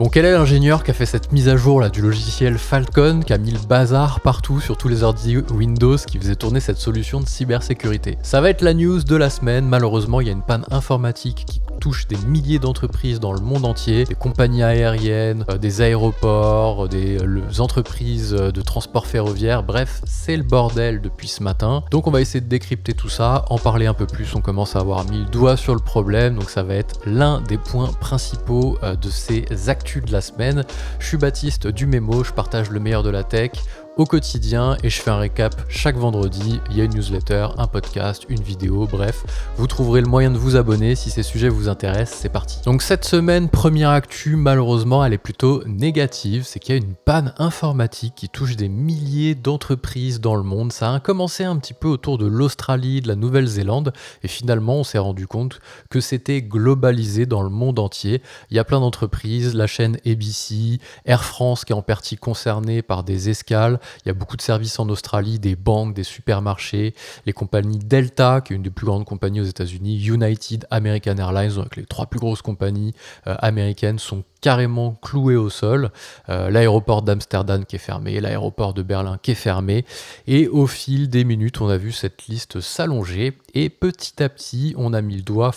Bon, quel est l'ingénieur qui a fait cette mise à jour là, du logiciel Falcon, qui a mis le bazar partout sur tous les ordi Windows, qui faisait tourner cette solution de cybersécurité? Ça va être la news de la semaine. Malheureusement, il y a une panne informatique qui touche des milliers d'entreprises dans le monde entier, des compagnies aériennes, des aéroports, des entreprises de transport ferroviaire. Bref, c'est le bordel depuis ce matin. Donc on va essayer de décrypter tout ça, en parler un peu plus. On commence à avoir mis le doigt sur le problème, donc ça va être l'un des points principaux de ces actus de la semaine. Je suis Baptiste du Mémo, je partage le meilleur de la tech au quotidien et je fais un récap chaque vendredi. Il y a une newsletter, un podcast, une vidéo, bref, vous trouverez le moyen de vous abonner si ces sujets vous intéressent. C'est parti. Donc cette semaine, première actu, malheureusement elle est plutôt négative, c'est qu'il y a une panne informatique qui touche des milliers d'entreprises dans le monde. Ça a commencé un petit peu autour de l'Australie, de la Nouvelle-Zélande, et finalement on s'est rendu compte que c'était globalisé dans le monde entier. Il y a plein d'entreprises, la chaîne ABC, Air France qui est en partie concernée par des escales. Il y a beaucoup de services en Australie, des banques, des supermarchés, les compagnies Delta, qui est une des plus grandes compagnies aux États-Unis, United, American Airlines, donc les trois plus grosses compagnies américaines sont carrément clouées au sol. L'aéroport d'Amsterdam qui est fermé, l'aéroport de Berlin qui est fermé. Et au fil des minutes, on a vu cette liste s'allonger. Et petit à petit, on a mis le doigt,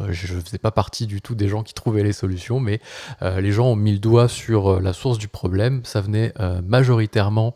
je ne faisais pas partie du tout des gens qui trouvaient les solutions, mais les gens ont mis le doigt sur la source du problème. Ça venait majoritairement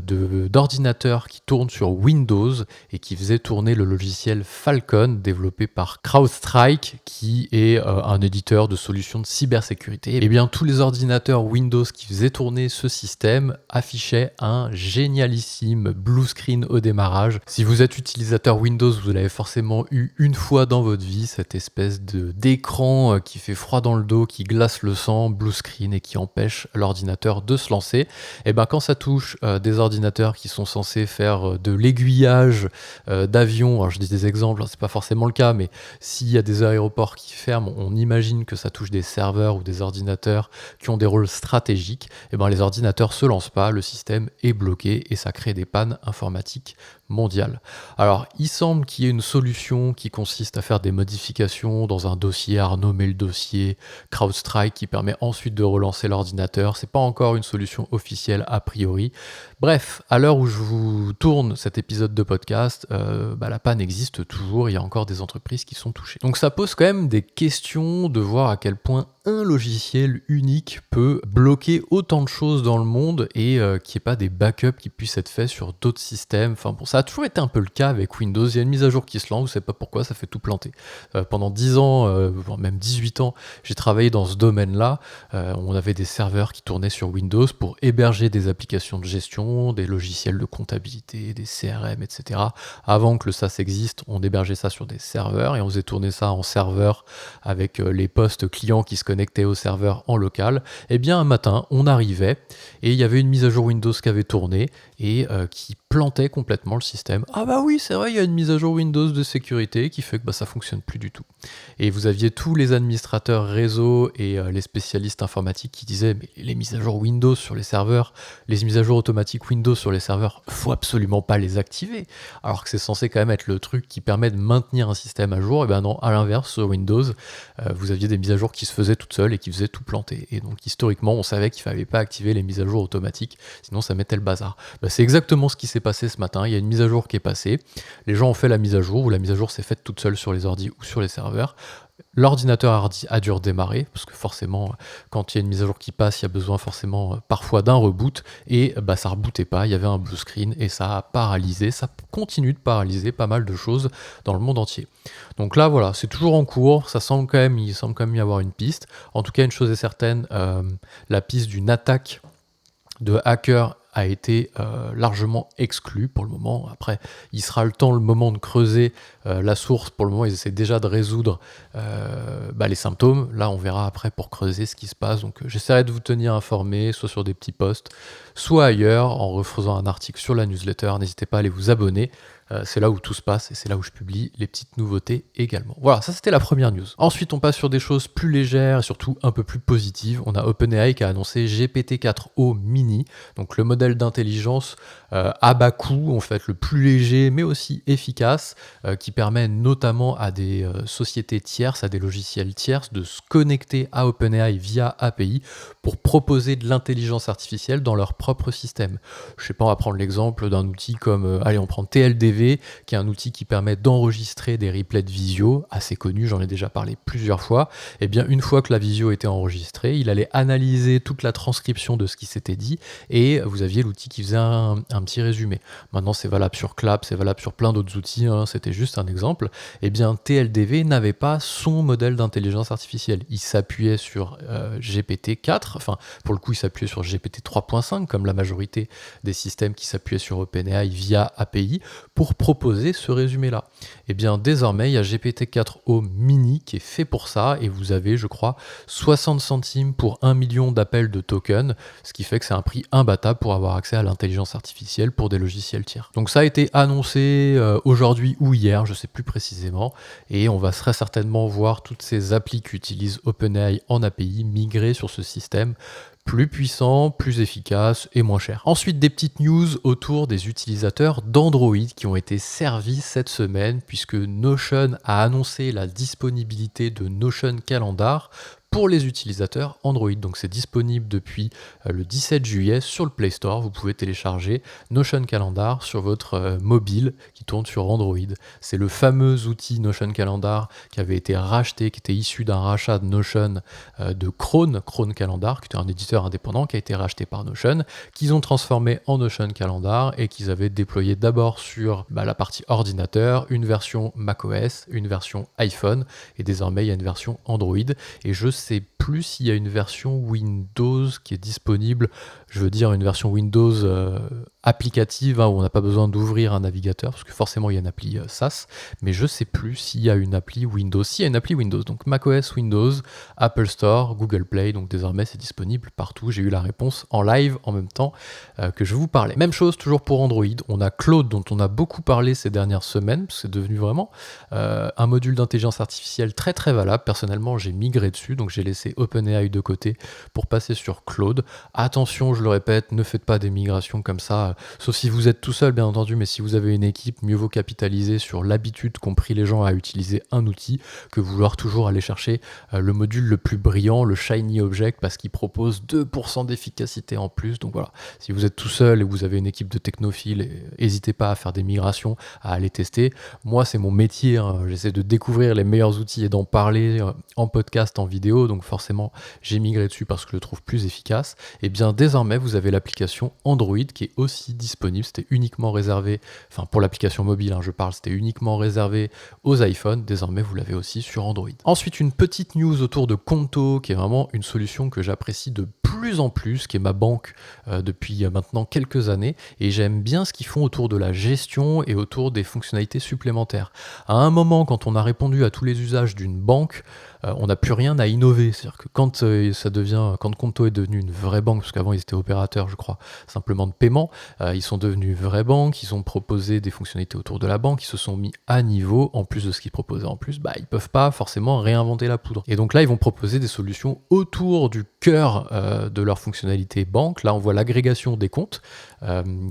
d'ordinateurs qui tournent sur Windows et qui faisaient tourner le logiciel Falcon développé par CrowdStrike qui est un éditeur de solutions de cybersécurité. Et bien tous les ordinateurs Windows qui faisaient tourner ce système affichaient un génialissime blue screen au démarrage. Si vous êtes utilisateur Windows, vous l'avez forcément eu une fois dans votre vie, cette espèce d'écran qui fait froid dans le dos, qui glace le sang, blue screen et qui empêche l'ordinateur de se lancer. Et bien quand ça touche des ordinateurs qui sont censés faire de l'aiguillage d'avions, alors je dis des exemples, c'est pas forcément le cas, mais s'il y a des aéroports qui ferment, on imagine que ça touche des serveurs ou des ordinateurs qui ont des rôles stratégiques, et ben les ordinateurs se lancent pas, le système est bloqué et ça crée des pannes informatiques mondiales. Alors il semble qu'il y ait une solution qui consiste à faire des modifications dans un dossier, à renommer le dossier CrowdStrike qui permet ensuite de relancer l'ordinateur. C'est pas encore une solution officielle a priori. Bref, à l'heure où je vous tourne cet épisode de podcast, la panne existe toujours, il y a encore des entreprises qui sont touchées. Donc ça pose quand même des questions de voir à quel point un logiciel unique peut bloquer autant de choses dans le monde et qu'il n'y ait pas des backups qui puissent être faits sur d'autres systèmes. Enfin bon, ça a toujours été un peu le cas avec Windows. Il y a une mise à jour qui se lance, vous ne savez pas pourquoi, ça fait tout planter. Pendant 10 ans, même 18 ans, j'ai travaillé dans ce domaine-là. On avait des serveurs qui tournaient sur Windows pour héberger des applications de gestion, des logiciels de comptabilité, des CRM, etc. Avant que le SaaS existe, on hébergeait ça sur des serveurs et on faisait tourner ça en serveur avec les postes clients qui se connectaient au serveur en local. Et bien un matin, on arrivait et il y avait une mise à jour Windows qui avait tourné et qui plantait complètement le système. Ah bah oui, c'est vrai, il y a une mise à jour Windows de sécurité qui fait que ça fonctionne plus du tout. Et vous aviez tous les administrateurs réseau et les spécialistes informatiques qui disaient mais les mises à jour Windows sur les serveurs, les mises à jour automatiques Windows sur les serveurs, faut absolument pas les activer. Alors que c'est censé quand même être le truc qui permet de maintenir un système à jour. Et ben non, à l'inverse, sur Windows, vous aviez des mises à jour qui se faisaient toutes seules et qui faisaient tout planter. Et donc historiquement, on savait qu'il fallait pas activer les mises à jour automatiques, sinon ça mettait le bazar. C'est exactement ce qui s'est passé ce matin. Il y a une mise à jour qui est passée. Les gens ont fait la mise à jour, ou la mise à jour s'est faite toute seule sur les ordi ou sur les serveurs. L'ordinateur a dû redémarrer, parce que forcément, quand il y a une mise à jour qui passe, il y a besoin forcément parfois d'un reboot, et ça rebootait pas, il y avait un blue screen, et ça a paralysé, ça continue de paralyser pas mal de choses dans le monde entier. Donc là, voilà, c'est toujours en cours, il semble quand même y avoir une piste. En tout cas, une chose est certaine, la piste d'une attaque de hacker a été largement exclu pour le moment. Après, il sera le moment de creuser la source. Pour le moment, ils essaient déjà de résoudre les symptômes. Là, on verra après pour creuser ce qui se passe. Donc, j'essaierai de vous tenir informé, soit sur des petits posts, soit ailleurs, en refaisant un article sur la newsletter. N'hésitez pas à aller vous abonner. C'est là où tout se passe et c'est là où je publie les petites nouveautés également. Voilà, ça c'était la première news. Ensuite, on passe sur des choses plus légères et surtout un peu plus positives. On a OpenAI qui a annoncé GPT-4o Mini, donc le modèle d'intelligence à bas coût, en fait, le plus léger mais aussi efficace, qui permet notamment à des sociétés tierces, à des logiciels tierces, de se connecter à OpenAI via API pour proposer de l'intelligence artificielle dans leur propre système. Je sais pas, on va prendre l'exemple d'un outil comme, allez, on prend TLDV, qui est un outil qui permet d'enregistrer des replays de visio, assez connu, j'en ai déjà parlé plusieurs fois. Et bien, une fois que la visio était enregistrée, il allait analyser toute la transcription de ce qui s'était dit, et vous aviez l'outil qui faisait un petit résumé. Maintenant, c'est valable sur Clap, c'est valable sur plein d'autres outils, hein, c'était juste un exemple. Et bien, TLDV n'avait pas son modèle d'intelligence artificielle. Il s'appuyait sur GPT-4, enfin, pour le coup, il s'appuyait sur GPT 3.5, comme la majorité des systèmes qui s'appuyaient sur OpenAI via API, pour proposer ce résumé-là. Et bien, désormais, il y a GPT-4o Mini qui est fait pour ça, et vous avez, je crois, 60 centimes pour 1 million d'appels de tokens, ce qui fait que c'est un prix imbattable pour avoir accès à l'intelligence artificielle pour des logiciels tiers. Donc ça a été annoncé aujourd'hui ou hier, je ne sais plus précisément, et on va très certainement voir toutes ces applis qui utilisent OpenAI en API migrer sur ce système plus puissant, plus efficace et moins cher. Ensuite, des petites news autour des utilisateurs d'Android qui ont été servis cette semaine, puisque Notion a annoncé la disponibilité de Notion Calendar pour les utilisateurs Android. Donc c'est disponible depuis le 17 juillet sur le Play Store. Vous pouvez télécharger Notion Calendar sur votre mobile qui tourne sur Android. C'est le fameux outil Notion Calendar qui avait été racheté, qui était issu d'un rachat de Notion de Chrome Calendar, qui était un éditeur indépendant qui a été racheté par Notion, qu'ils ont transformé en Notion Calendar et qu'ils avaient déployé d'abord sur la partie ordinateur, une version macOS, une version iPhone, et désormais il y a une version Android. Et je sais plus s'il y a une version Windows qui est disponible, je veux dire une version Windows applicative, où on n'a pas besoin d'ouvrir un navigateur, parce que forcément il y a une appli SaaS, mais je sais plus s'il y a une appli Windows. S'il y a une appli Windows, donc macOS, Windows, Apple Store, Google Play, donc désormais c'est disponible partout. J'ai eu la réponse en live en même temps que je vous parlais. Même chose toujours pour Android, on a Claude dont on a beaucoup parlé ces dernières semaines, parce que c'est devenu vraiment un module d'intelligence artificielle très très valable. Personnellement j'ai migré dessus, donc j'ai laissé OpenAI de côté pour passer sur Claude. Attention, je le répète, ne faites pas des migrations comme ça, sauf si vous êtes tout seul bien entendu, mais si vous avez une équipe, mieux vaut capitaliser sur l'habitude qu'ont pris les gens à utiliser un outil que vouloir toujours aller chercher le module le plus brillant, le shiny object, parce qu'il propose 2% d'efficacité en plus. Donc voilà, si vous êtes tout seul et vous avez une équipe de technophiles, n'hésitez pas à faire des migrations, à aller tester. Moi c'est mon métier, hein. J'essaie de découvrir les meilleurs outils et d'en parler en podcast, en vidéo, donc forcément j'ai migré dessus parce que je le trouve plus efficace. Et bien désormais vous avez l'application Android qui est aussi disponible. C'était uniquement réservé, enfin pour l'application mobile je parle, c'était uniquement réservé aux iPhones. Désormais vous l'avez aussi sur Android. Ensuite, une petite news autour de Conto, qui est vraiment une solution que j'apprécie de plus en plus, qui est ma banque depuis maintenant quelques années, et j'aime bien ce qu'ils font autour de la gestion et autour des fonctionnalités supplémentaires. À un moment, quand on a répondu à tous les usages d'une banque, on n'a plus rien à innover. C'est-à-dire que quand Conto est devenu une vraie banque, parce qu'avant ils étaient opérateurs, je crois, simplement de paiement, ils sont devenus vraie banque, ils ont proposé des fonctionnalités autour de la banque, ils se sont mis à niveau, en plus de ce qu'ils proposaient en plus, ils peuvent pas forcément réinventer la poudre. Et donc là, ils vont proposer des solutions autour du cœur de leur fonctionnalité banque. Là, on voit l'agrégation des comptes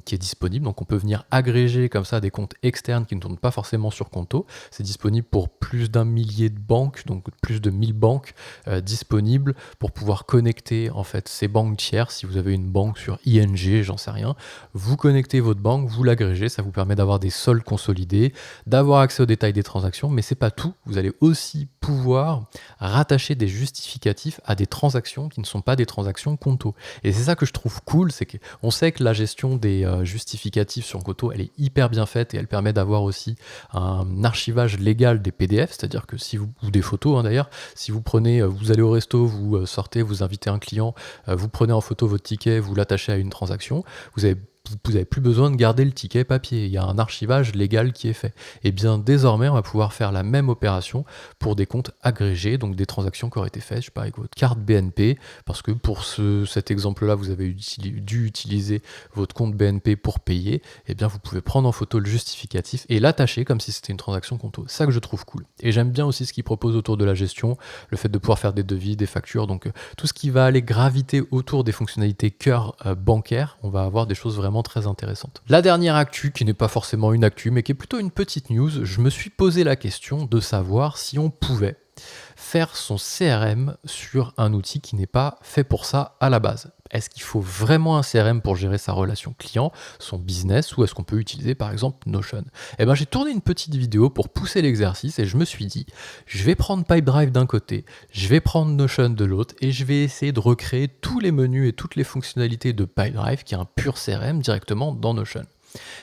qui est disponible, donc on peut venir agréger comme ça des comptes externes qui ne tournent pas forcément sur Conto. C'est disponible pour plus d'1 millier de banques, donc plus de 1000 banques disponibles pour pouvoir connecter en fait ces banques tiers. Si vous avez une banque sur ING, j'en sais rien, vous connectez votre banque, vous l'agrégez, ça vous permet d'avoir des soldes consolidés, d'avoir accès aux détails des transactions, mais c'est pas tout. Vous allez aussi pouvoir rattacher des justificatifs à des transactions qui ne sont pas des transactions Conto. Et c'est ça que je trouve cool, c'est qu'on sait que la gestion des justificatifs sur Conto, elle est hyper bien faite et elle permet d'avoir aussi un archivage légal des PDF, c'est-à-dire que si vous, ou des photos d'ailleurs, si vous prenez, vous allez au resto, vous sortez, vous invitez un client, vous prenez en photo votre ticket, vous l'attachez à une transaction, vous avez vous n'avez plus besoin de garder le ticket papier, il y a un archivage légal qui est fait. Et bien désormais, on va pouvoir faire la même opération pour des comptes agrégés, donc des transactions qui auraient été faites, je sais pas, avec votre carte BNP, parce que pour cet exemple-là, vous avez dû utiliser votre compte BNP pour payer, et bien vous pouvez prendre en photo le justificatif et l'attacher comme si c'était une transaction compto. C'est ça que je trouve cool. Et j'aime bien aussi ce qu'ils proposent autour de la gestion, le fait de pouvoir faire des devis, des factures, donc tout ce qui va aller graviter autour des fonctionnalités cœur bancaire, on va avoir des choses vraiment très intéressantes. La dernière actu, qui n'est pas forcément une actu, mais qui est plutôt une petite news, je me suis posé la question de savoir si on pouvait faire son CRM sur un outil qui n'est pas fait pour ça à la base. Est-ce qu'il faut vraiment un CRM pour gérer sa relation client, son business, ou est-ce qu'on peut utiliser par exemple Notion? Eh bien j'ai tourné une petite vidéo pour pousser l'exercice et je me suis dit, je vais prendre Pipedrive d'un côté, je vais prendre Notion de l'autre et je vais essayer de recréer tous les menus et toutes les fonctionnalités de Pipedrive, qui est un pur CRM, directement dans Notion.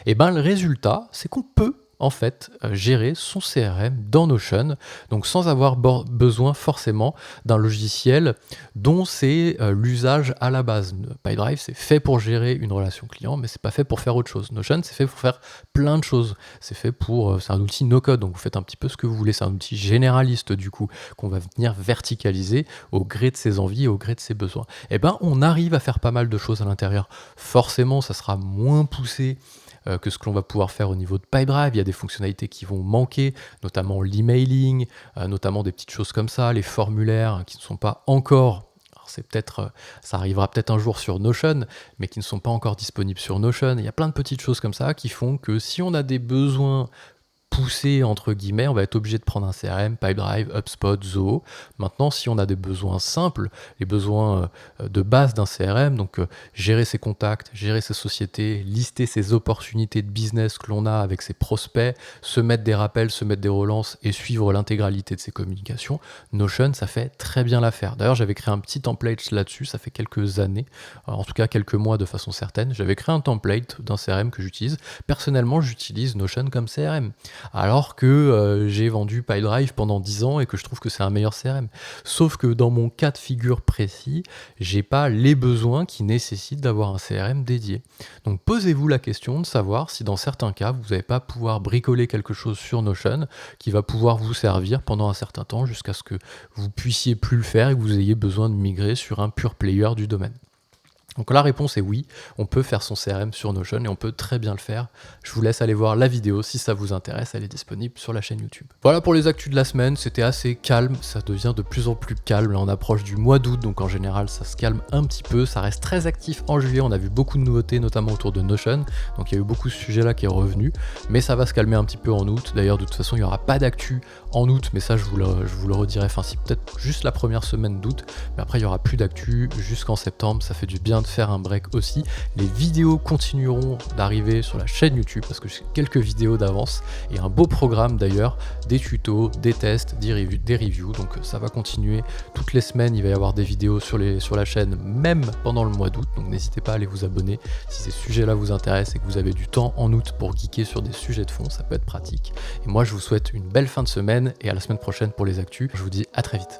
Et bien le résultat, c'est qu'on peut en fait gérer son CRM dans Notion, donc sans avoir besoin forcément d'un logiciel dont c'est l'usage à la base. Pipedrive, c'est fait pour gérer une relation client, mais c'est pas fait pour faire autre chose. Notion, c'est fait pour faire plein de choses. C'est fait pour, c'est un outil no-code, donc vous faites un petit peu ce que vous voulez. C'est un outil généraliste du coup qu'on va venir verticaliser au gré de ses envies et au gré de ses besoins. Et ben, on arrive à faire pas mal de choses à l'intérieur. Forcément, ça sera moins poussé que ce que l'on va pouvoir faire au niveau de Pipedrive. Il y a des fonctionnalités qui vont manquer, notamment l'emailing, notamment des petites choses comme ça, les formulaires qui ne sont pas encore, c'est peut-être, ça arrivera peut-être un jour sur Notion, mais qui ne sont pas encore disponibles sur Notion. Il y a plein de petites choses comme ça qui font que si on a des besoins poussé entre guillemets, on va être obligé de prendre un CRM, Pipedrive, HubSpot, Zoho. Maintenant, si on a des besoins simples, les besoins de base d'un CRM, donc gérer ses contacts, gérer ses sociétés, lister ses opportunités de business que l'on a avec ses prospects, se mettre des rappels, se mettre des relances et suivre l'intégralité de ses communications, Notion, ça fait très bien l'affaire. D'ailleurs, j'avais créé un petit template là-dessus, ça fait quelques années, en tout cas quelques mois de façon certaine. J'avais créé un template d'un CRM que j'utilise. Personnellement, j'utilise Notion comme CRM. Alors que j'ai vendu Pipedrive pendant 10 ans et que je trouve que c'est un meilleur CRM. Sauf que dans mon cas de figure précis, j'ai pas les besoins qui nécessitent d'avoir un CRM dédié. Donc posez-vous la question de savoir si dans certains cas, vous n'allez pas pouvoir bricoler quelque chose sur Notion qui va pouvoir vous servir pendant un certain temps jusqu'à ce que vous puissiez plus le faire et que vous ayez besoin de migrer sur un pur player du domaine. Donc la réponse est oui, on peut faire son CRM sur Notion et on peut très bien le faire. Je vous laisse aller voir la vidéo si ça vous intéresse, elle est disponible sur la chaîne YouTube. Voilà pour les actus de la semaine, c'était assez calme, ça devient de plus en plus calme, là on approche du mois d'août, donc en général ça se calme un petit peu, ça reste très actif en juillet, on a vu beaucoup de nouveautés notamment autour de Notion, donc il y a eu beaucoup de sujets là qui est revenu, mais ça va se calmer un petit peu en août. D'ailleurs de toute façon il n'y aura pas d'actu en août, mais ça je vous le redirai, enfin si peut-être juste la première semaine d'août, mais après il n'y aura plus d'actu jusqu'en septembre, ça fait du bien de faire un break aussi. Les vidéos continueront d'arriver sur la chaîne YouTube parce que j'ai quelques vidéos d'avance et un beau programme d'ailleurs, des tutos, des tests, des reviews, donc ça va continuer toutes les semaines. Il va y avoir des vidéos sur la chaîne même pendant le mois d'août, donc n'hésitez pas à aller vous abonner si ces sujets là vous intéressent et que vous avez du temps en août pour geeker sur des sujets de fond, ça peut être pratique. Et moi je vous souhaite une belle fin de semaine et à la semaine prochaine pour les actus. Je vous dis à très vite.